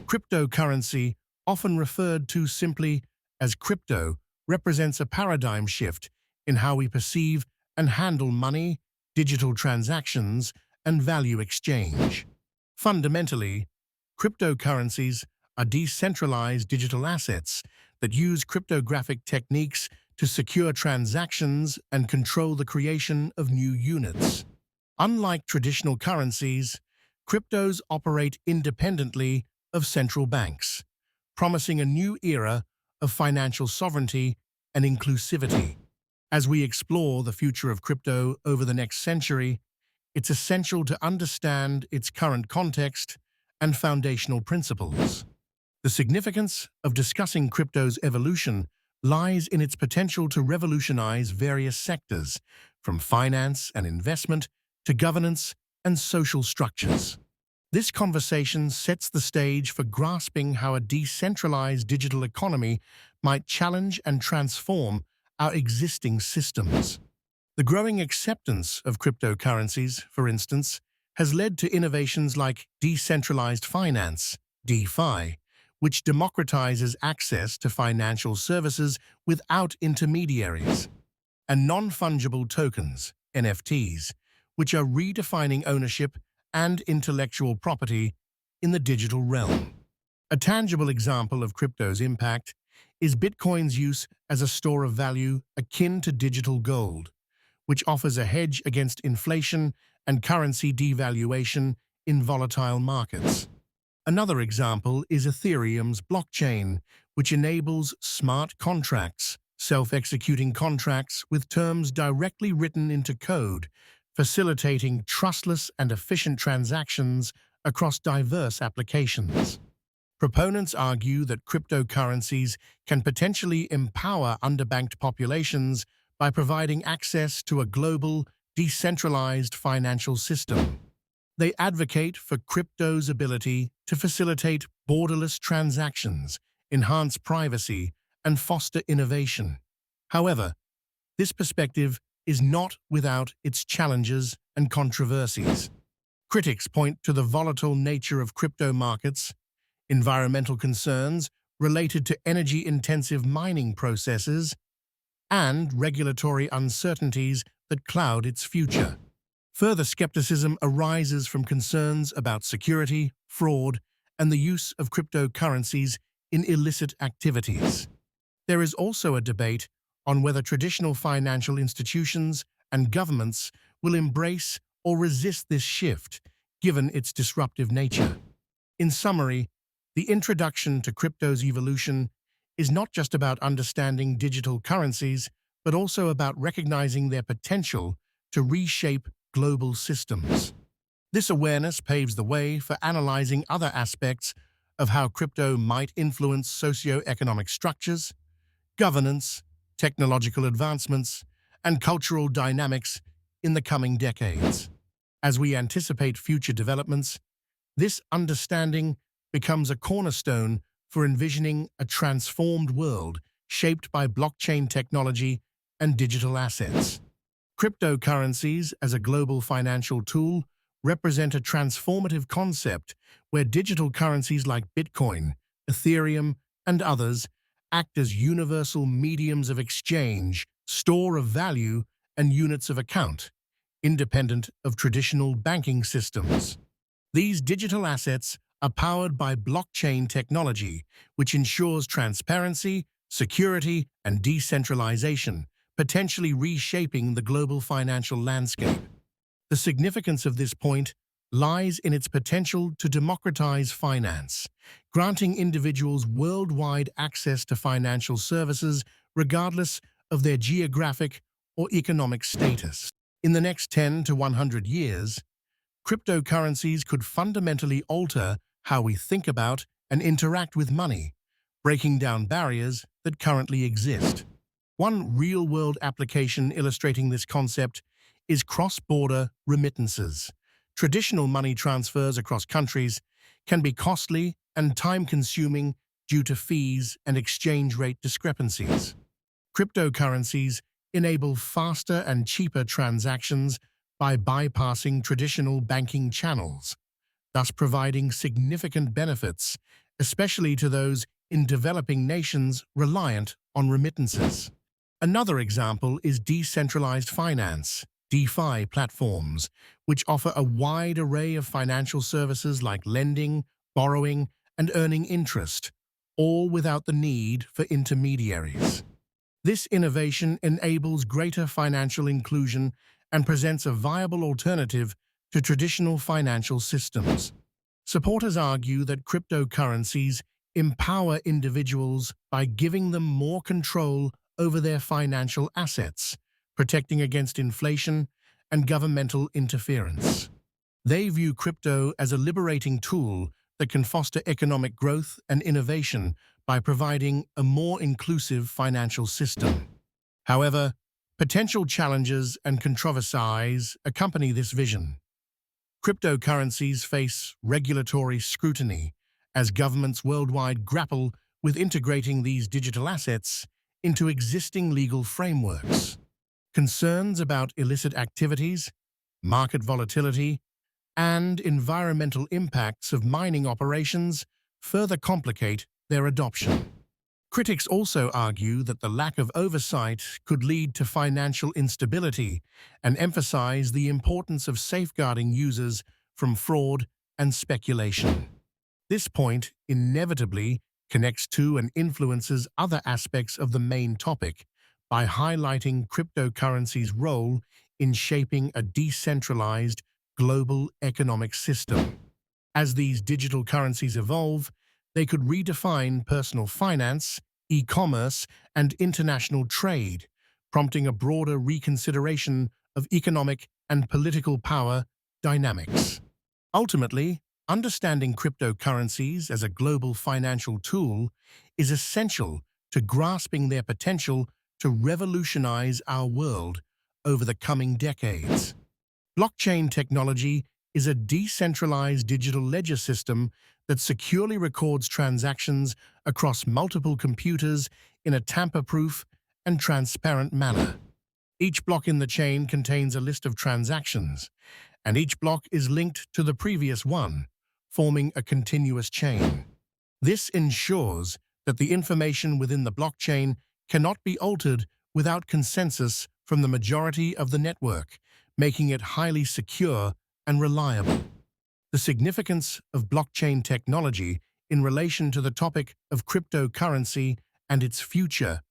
Cryptocurrency, often referred to simply as crypto, represents a paradigm shift in how we perceive and handle money, digital transactions, and value exchange. Fundamentally, cryptocurrencies are decentralized digital assets that use cryptographic techniques to secure transactions and control the creation of new units. Unlike traditional currencies, cryptos operate independently of central banks, promising a new era of financial sovereignty and inclusivity. As we explore the future of crypto over the next century, it's essential to understand its current context and foundational principles. The significance of discussing crypto's evolution lies in its potential to revolutionize various sectors, from finance and investment to governance and social structures. This conversation sets the stage for grasping how a decentralized digital economy might challenge and transform our existing systems. The growing acceptance of cryptocurrencies, for instance, has led to innovations like decentralized finance, DeFi, which democratizes access to financial services without intermediaries, and non-fungible tokens, NFTs, which are redefining ownership and intellectual property in the digital realm. A tangible example of crypto's impact is Bitcoin's use as a store of value akin to digital gold, which offers a hedge against inflation and currency devaluation in volatile markets. Another example is Ethereum's blockchain, which enables smart contracts, self-executing contracts with terms directly written into code, facilitating trustless and efficient transactions across diverse applications. Proponents argue that cryptocurrencies can potentially empower underbanked populations by providing access to a global, decentralized financial system. They advocate for crypto's ability to facilitate borderless transactions, enhance privacy, and foster innovation. However, this perspective is not without its challenges and controversies. Critics point to the volatile nature of crypto markets, environmental concerns related to energy-intensive mining processes, and regulatory uncertainties that cloud its future. Further skepticism arises from concerns about security, fraud, and the use of cryptocurrencies in illicit activities. There is also a debate on whether traditional financial institutions and governments will embrace or resist this shift, given its disruptive nature. In summary, the introduction to crypto's evolution is not just about understanding digital currencies, but also about recognizing their potential to reshape global systems. This awareness paves the way for analyzing other aspects of how crypto might influence socio-economic structures, governance, technological advancements, and cultural dynamics in the coming decades. As we anticipate future developments, this understanding becomes a cornerstone for envisioning a transformed world shaped by blockchain technology and digital assets. Cryptocurrencies, as a global financial tool, represent a transformative concept where digital currencies like Bitcoin, Ethereum, and others act as universal mediums of exchange, store of value, and units of account, independent of traditional banking systems. These digital assets are powered by blockchain technology, which ensures transparency, security, and decentralization, potentially reshaping the global financial landscape. The significance of this point lies in its potential to democratize finance, granting individuals worldwide access to financial services regardless of their geographic or economic status. In the next 10 to 100 years, cryptocurrencies could fundamentally alter how we think about and interact with money, breaking down barriers that currently exist. One real-world application illustrating this concept is cross-border remittances. Traditional money transfers across countries can be costly and time-consuming due to fees and exchange rate discrepancies. Cryptocurrencies enable faster and cheaper transactions by bypassing traditional banking channels, thus providing significant benefits especially to those in developing nations reliant on remittances. Another example is decentralized finance, DeFi platforms, which offer a wide array of financial services like lending, borrowing, and earning interest, all without the need for intermediaries. This innovation enables greater financial inclusion and presents a viable alternative to traditional financial systems. Supporters argue that cryptocurrencies empower individuals by giving them more control over their financial assets, protecting against inflation and governmental interference. They view crypto as a liberating tool that can foster economic growth and innovation by providing a more inclusive financial system. However, potential challenges and controversies accompany this vision. Cryptocurrencies face regulatory scrutiny as governments worldwide grapple with integrating these digital assets into existing legal frameworks. Concerns about illicit activities, market volatility, and environmental impacts of mining operations further complicate their adoption. Critics also argue that the lack of oversight could lead to financial instability and emphasize the importance of safeguarding users from fraud and speculation. This point inevitably connects to and influences other aspects of the main topic by highlighting cryptocurrency's role in shaping a decentralized global economic system. As these digital currencies evolve, they could redefine personal finance, e-commerce, and international trade, prompting a broader reconsideration of economic and political power dynamics. Ultimately, understanding cryptocurrencies as a global financial tool is essential to grasping their potential to revolutionize our world over the coming decades. Blockchain technology is a decentralized digital ledger system that securely records transactions across multiple computers in a tamper-proof and transparent manner. Each block in the chain contains a list of transactions, and each block is linked to the previous one, forming a continuous chain. This ensures that the information within the blockchain cannot be altered without consensus from the majority of the network, making it highly secure and reliable. The significance of blockchain technology in relation to the topic of cryptocurrency and its future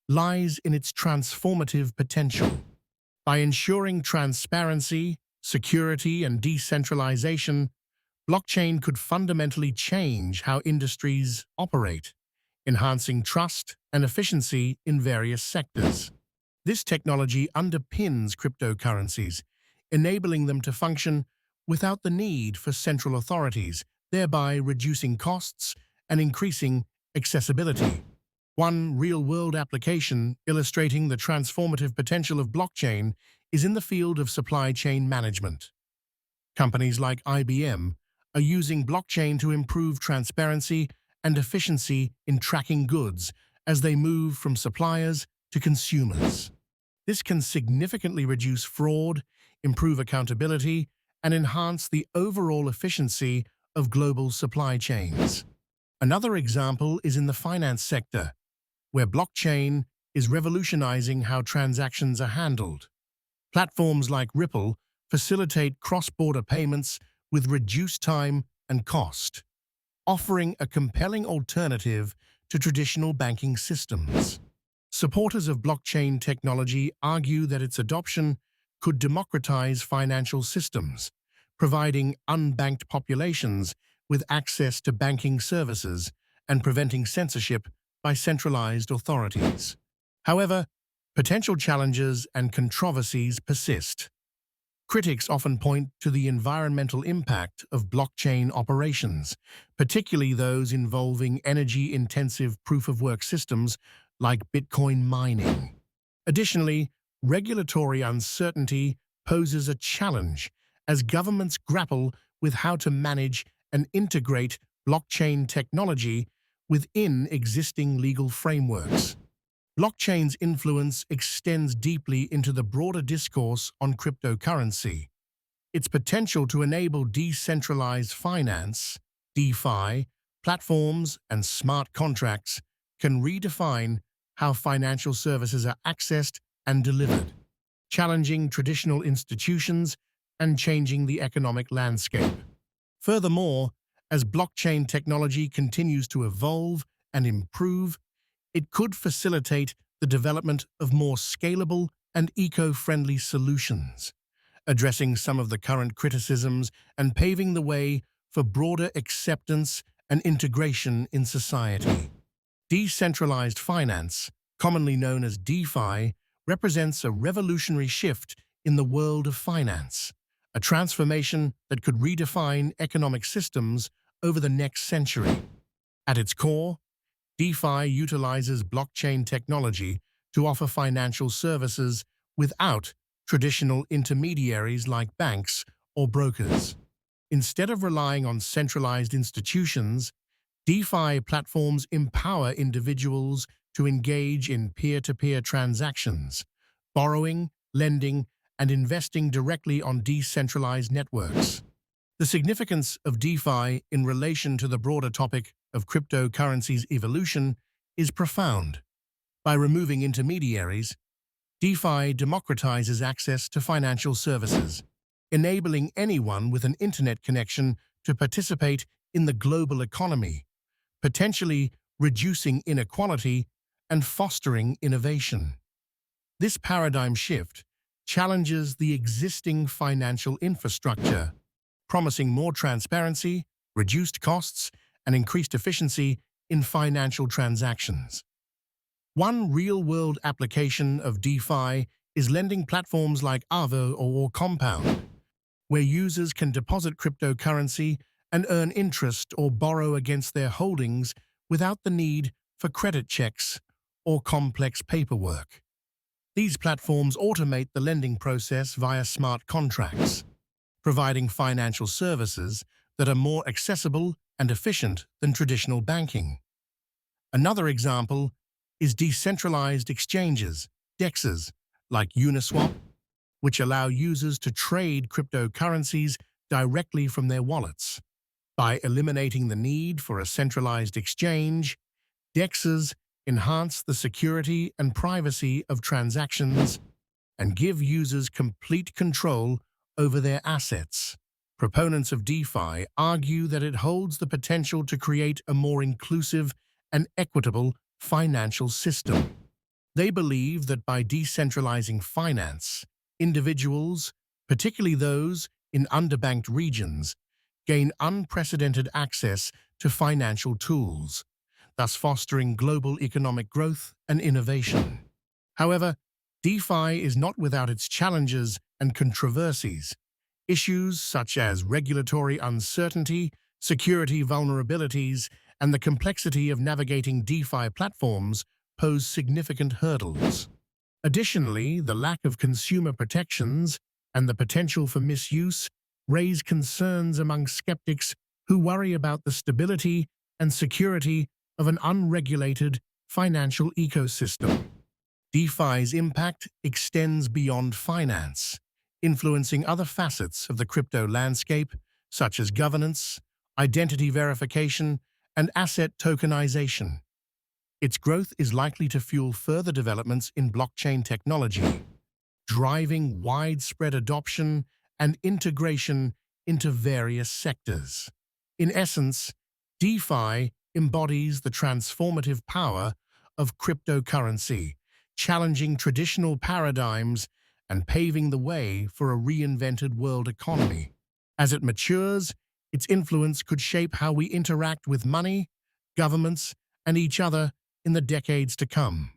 lies in its transformative potential. By ensuring transparency, security, and decentralization, blockchain could fundamentally change how industries operate, enhancing trust and efficiency in various sectors. This technology underpins cryptocurrencies, enabling them to function without the need for central authorities, thereby reducing costs and increasing accessibility. One real-world application illustrating the transformative potential of blockchain is in the field of supply chain management. Companies like IBM are using blockchain to improve transparency and efficiency in tracking goods as they move from suppliers to consumers. This can significantly reduce fraud, improve accountability, and enhance the overall efficiency of global supply chains. Another example is in the finance sector, where blockchain is revolutionizing how transactions are handled. Platforms like Ripple facilitate cross-border payments with reduced time and cost, offering a compelling alternative to traditional banking systems. Supporters of blockchain technology argue that its adoption could democratize financial systems, providing unbanked populations with access to banking services and preventing censorship by centralized authorities. However, potential challenges and controversies persist. Critics often point to the environmental impact of blockchain operations, particularly those involving energy-intensive proof-of-work systems like Bitcoin mining. Additionally, regulatory uncertainty poses a challenge as governments grapple with how to manage and integrate blockchain technology within existing legal frameworks. Blockchain's influence extends deeply into the broader discourse on cryptocurrency. Its potential to enable decentralized finance, DeFi, platforms and smart contracts can redefine how financial services are accessed and delivered, challenging traditional institutions and changing the economic landscape. Furthermore, as blockchain technology continues to evolve and improve, it could facilitate the development of more scalable and eco-friendly solutions, addressing some of the current criticisms and paving the way for broader acceptance and integration in society. Decentralized finance, commonly known as DeFi, represents a revolutionary shift in the world of finance, a transformation that could redefine economic systems over the next century. At its core, DeFi utilizes blockchain technology to offer financial services without traditional intermediaries like banks or brokers. Instead of relying on centralized institutions, DeFi platforms empower individuals to engage in peer-to-peer transactions, borrowing, lending, and investing directly on decentralized networks. The significance of DeFi in relation to the broader topic of cryptocurrency's evolution is profound. By removing intermediaries, DeFi democratizes access to financial services, enabling anyone with an internet connection to participate in the global economy, potentially reducing inequality and fostering innovation. This paradigm shift challenges the existing financial infrastructure, promising more transparency, reduced costs, and increased efficiency in financial transactions. One real-world application of DeFi is lending platforms like Aave or Compound, where users can deposit cryptocurrency and earn interest or borrow against their holdings without the need for credit checks or complex paperwork. These platforms automate the lending process via smart contracts, providing financial services that are more accessible and efficient than traditional banking. Another example is decentralized exchanges, DEXs, like Uniswap, which allow users to trade cryptocurrencies directly from their wallets. By eliminating the need for a centralized exchange, DEXs enhance the security and privacy of transactions and give users complete control over their assets. Proponents of DeFi argue that it holds the potential to create a more inclusive and equitable financial system. They believe that by decentralizing finance, individuals, particularly those in underbanked regions, gain unprecedented access to financial tools, thus fostering global economic growth and innovation. However, DeFi is not without its challenges and controversies. Issues such as regulatory uncertainty, security vulnerabilities, and the complexity of navigating DeFi platforms pose significant hurdles. Additionally, the lack of consumer protections and the potential for misuse raise concerns among skeptics who worry about the stability and security of an unregulated financial ecosystem. DeFi's impact extends beyond finance, influencing other facets of the crypto landscape, such as governance, identity verification, and asset tokenization. Its growth is likely to fuel further developments in blockchain technology, driving widespread adoption and integration into various sectors. In essence, DeFi embodies the transformative power of cryptocurrency, challenging traditional paradigms and paving the way for a reinvented world economy. As it matures, its influence could shape how we interact with money, governments, and each other in the decades to come.